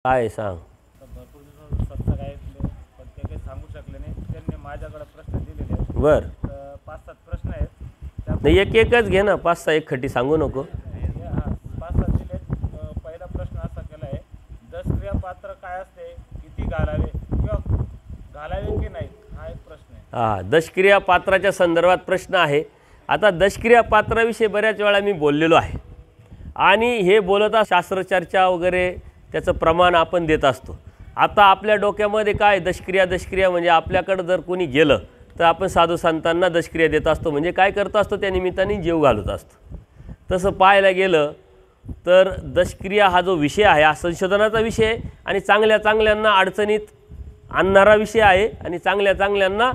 काय सांग. भरपूर दिवसापासून सत्संग ऐकले पण ते काही सांगू शकले नाही. त्यांनी माझ्याकडे प्रश्न दिलेले आहेत. बर तर 5-7 प्रश्न आहेत. नाही, एक एकच घे ना, 5-6 एक खट्टी सांगू नको. 5-7 दिलेत. पहिला प्रश्न असा केला आहे, दशक्रिया पात्र काय असते, किती घालावे किंवा घालावे की नाही, हा एक प्रश्न आहे. हां, दशक्रिया पात्राच्या संदर्भात प्रश्न आहे. आता दशक्रिया पात्राविषयी बऱ्याच वेळा मी बोललेलो आहे आणि हे बोलता शास्त्रचर्चा वगैरे त्याचं प्रमाण आपण देत असतो. आता आपल्या डोक्यामध्ये काय दशक्रिया म्हणजे आपल्याकडं जर कोणी गेलं तर आपण साधू संतांना दशक्रिया देत असतो, म्हणजे काय करत असतो, त्या निमित्ताने जीव घालत असतो. तसं पाहायला गेलं तर दशक्रिया हा जो विषय आहे हा संशोधनाचा विषय आहे आणि चांगल्यांना अडचणीत आणणारा विषय आहे आणि चांगल्यांना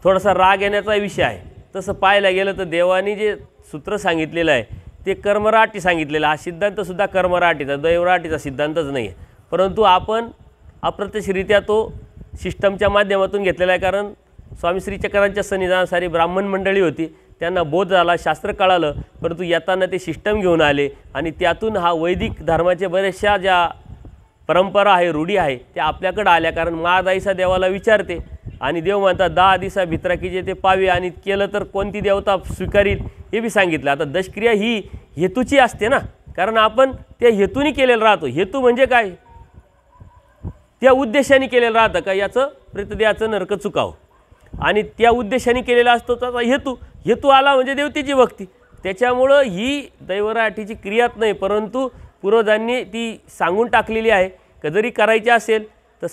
थोडासा राग येण्याचा विषय आहे. तसं पाहायला गेलं तर देवानी जे सूत्र सांगितलेलं आहे ते कर्मराटी सांगितलेलं. हा सिद्धांतसुद्धा कर्मराटीचा, दैवराटीचा सिद्धांतच नाही आहे, परंतु आपण अप्रत्यक्षरित्या तो सिस्टमच्या माध्यमातून घेतलेला आहे. कारण स्वामी श्री चक्रांच्या सन्निधानात सारी ब्राह्मण मंडळी होती, त्यांना बोध झाला, शास्त्र कळालं, परंतु येताना ते सिस्टम घेऊन आले आणि त्यातून हा वैदिक धर्माच्या बऱ्याचशा ज्या परंपरा आहे, रूढी आहे, त्या आपल्याकडं आल्या. कारण महादाईसा देवाला विचारते आणि देव म्हणतात 10 दिवसा भित्राकी जे ते पावे आणि केलं तर कोणती देवता स्वीकारील हे बी सांगितलं. आता दशक्रिया ही हेतूची असते ना, कारण आपण त्या हेतूने केलेलं राहतो. हेतू म्हणजे काय, त्या उद्देशाने केलेलं राहतं का याचं प्रेतदेहाचं नरक चुकावं, आणि त्या उद्देशाने केलेला असतो त्याचा हेतू आला म्हणजे देवतेची भक्ती. त्याच्यामुळं ही दैवराटीची क्रियाच नाही, परंतु पूर्वजांनी ती सांगून टाकलेली आहे का जरी करायची असेल तर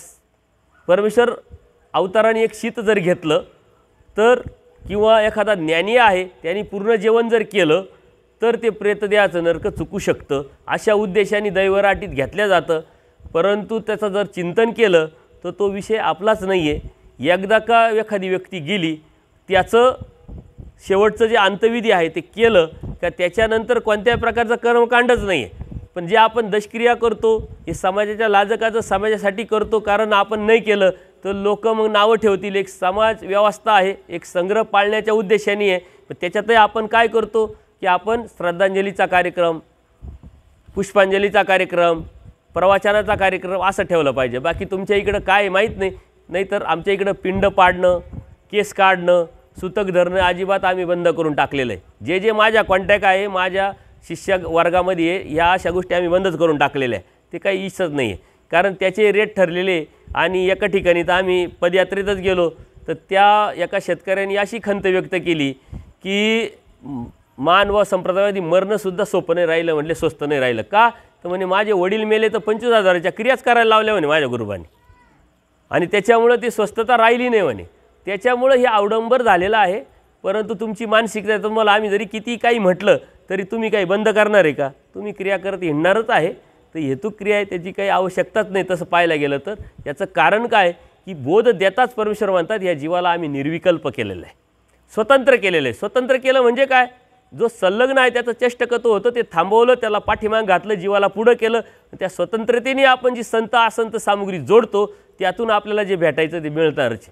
परमेश्वर अवताराने एक शीत जर घेतलं तर, किंवा एखादा ज्ञानी आहे त्यांनी पूर्ण जेवण जर केलं तर ते प्रेतदेहाचं नरक चुकू शकतं. अशा उद्देशाने दैवराटीत घेतल्या जातं. परंतु त्याचं जर चिंतन केलं तर तो विषय आपलाच नाही आहे. एकदा का एखादी व्यक्ती गेली, त्याचं शेवटचं जे अंतविधी आहे ते केलं का त्याच्यानंतर कोणत्याही प्रकारचं कर्मकांडच नाही आहे. पण जे आपण दशक्रिया करतो हे समाजाच्या लाजकाचं समाजासाठी करतो, कारण आपण नाही केलं तर लोक मग नावं ठेवतील. एक समाज व्यवस्था आहे, एक संग्रह पाळण्याच्या उद्देशाने आहे. पण त्याच्यातही आपण काय करतो की आपण श्रद्धांजलीचा कार्यक्रम, पुष्पांजलीचा कार्यक्रम, प्रवचनाचा कार्यक्रम असं ठेवलं पाहिजे. बाकी तुमच्या इकडं काय माहीत नाही. नाहीतर आमच्या इकडं पिंड पाडणं, केस काढणं, सुतक धरणं अजिबात आम्ही बंद करून टाकलेलं आहे. जे माझ्या कॉन्टॅक्ट आहे, माझ्या शिष्य वर्गामध्ये ह्या अशा गोष्टी आम्ही बंदच करून टाकलेल्या आहे. ते काही इच्छाच नाही आहे, कारण त्याचे रेट ठरलेले. आणि एका ठिकाणी तर आम्ही पदयात्रेतच गेलो तर त्या एका शेतकऱ्यांनी अशी खंत व्यक्त केली की मान व संप्रदायामध्ये मरणंसुद्धा सोपं नाही राहिलं, म्हटले स्वस्त नाही राहिलं. का तर म्हणे माझे वडील मेले तर 25,000च्या क्रियाच करायला लावल्या म्हणे माझ्या गुरुबांनी, आणि त्याच्यामुळं ती स्वस्तता राहिली नाही म्हणे. त्याच्यामुळं हे अवडंबर झालेलं आहे. परंतु तुमची मानसिकता, तुम्हाला आम्ही जरी किती काही म्हटलं तरी तुम्ही काही बंद करणार आहे का, तुम्ही क्रिया करत हिंडणारच आहे. तर हेतू क्रिया आहे, त्याची काही आवश्यकताच नाही. तसं पाहायला गेलं तर याचं कारण काय की बोध देताच परमेश्वर म्हणतात या जीवाला आम्ही निर्विकल्प केलेलं आहे, स्वतंत्र केलेलं आहे. स्वतंत्र केलं म्हणजे काय, जो संलग्न आहे त्याचं चेष्टकत्व होतं ते थांबवलं, त्याला पाठीमाग घातलं, जीवाला पुढं केलं. त्या स्वतंत्रतेने आपण जी संत असंत सामुग्री जोडतो त्यातून आपल्याला जे भेटायचं ते मिळणारच.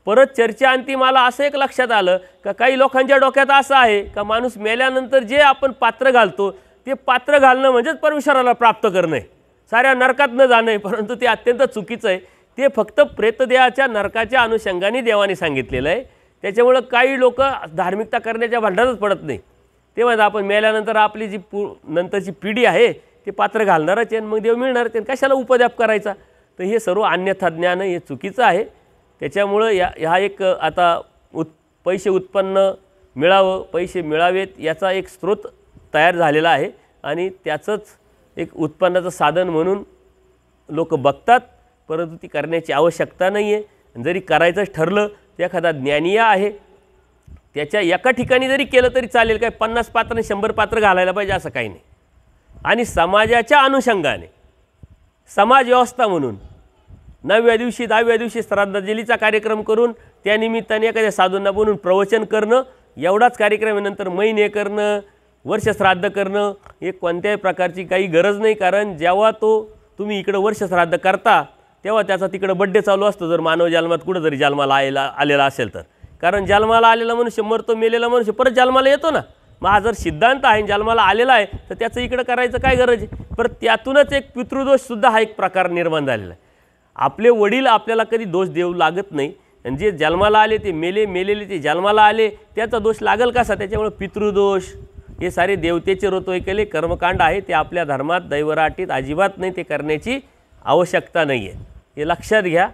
परत चर्चा अंती मला असं एक लक्षात आलं का काही लोकांच्या डोक्यात असं आहे का माणूस मेल्यानंतर जे आपण पात्र घालतो ते पात्र घालणं म्हणजेच परमेश्वराला प्राप्त करणं आहे, साऱ्या नरकात न जाणं आहे. परंतु ते अत्यंत चुकीचं आहे. ते फक्त प्रेतदेहाच्या नरकाच्या अनुषंगाने देवाने सांगितलेलं आहे. त्याच्यामुळं काही लोक धार्मिकता करण्याच्या भांडणातच पडत नाही. ते म्हणतात आपण मेल्यानंतर आपली जी नंतरची पिढी आहे ते पात्र घालणारच आहे, मग देव मिळणार ते, कशाला उपद्याप करायचा. तर हे सर्व अन्यथा ज्ञान हे चुकीचं आहे. त्याच्यामुळं ह्या एक आता पैसे उत्पन्न मिळावं, पैसे मिळावेत याचा एक स्रोत तयार झालेला आहे आणि त्याचंच एक उत्पन्नाचं साधन म्हणून लोक बघतात. परंतु ती करण्याची आवश्यकता नाही आहे. जरी करायचंच ठरलं तर एखादा ज्ञानीय आहे त्याच्या एका ठिकाणी जरी केलं तरी चालेल. काय 50 पात्र 100 पात्र घालायला पाहिजे असं काही नाही. आणि समाजाच्या अनुषंगाने समाज व्यवस्था म्हणून 9व्या दिवशी 10व्या दिवशी श्राद्धांजलीचा कार्यक्रम करून त्यानिमित्ताने एखाद्या साधूंना बोलून प्रवचन करणं एवढाच कार्यक्रम आहे. नंतर महिने करणं, वर्ष श्राद्ध करणं हे कोणत्याही प्रकारची काही गरज नाही. कारण जेव्हा तुम्ही इकडं वर्ष श्राद्ध करता तेव्हा त्याचा तिकडं बड्डे चालू असतो, जर मानव जन्मात कुठं जरी जन्माला आलेला असेल तर. कारण जन्माला आलेला मनुष्य मरतो, मेलेला मनुष्य परत जन्माला येतो ना. मग हा जर सिद्धांत आहे जन्माला आलेला आहे तर त्याचं इकडं करायचं काय गरज आहे. पर त्यातूनच एक पितृदोषसुद्धा हा एक प्रकार निर्माण झालेला आहे. आपले वडील आपल्याला कधी दोष देऊ लागत नाही आणि जे जन्माला आले ते मेलेले ते जन्माला आले त्याचा दोष लागेल कसा. त्याच्यामुळे पितृदोष हे सारे देवतेचे ऋतू केले कर्मकांड आहे ते आपल्या धर्मात दैवराटीत अजिबात नाही, ते करण्याची आवश्यकता नाही आहे, हे लक्षात घ्या.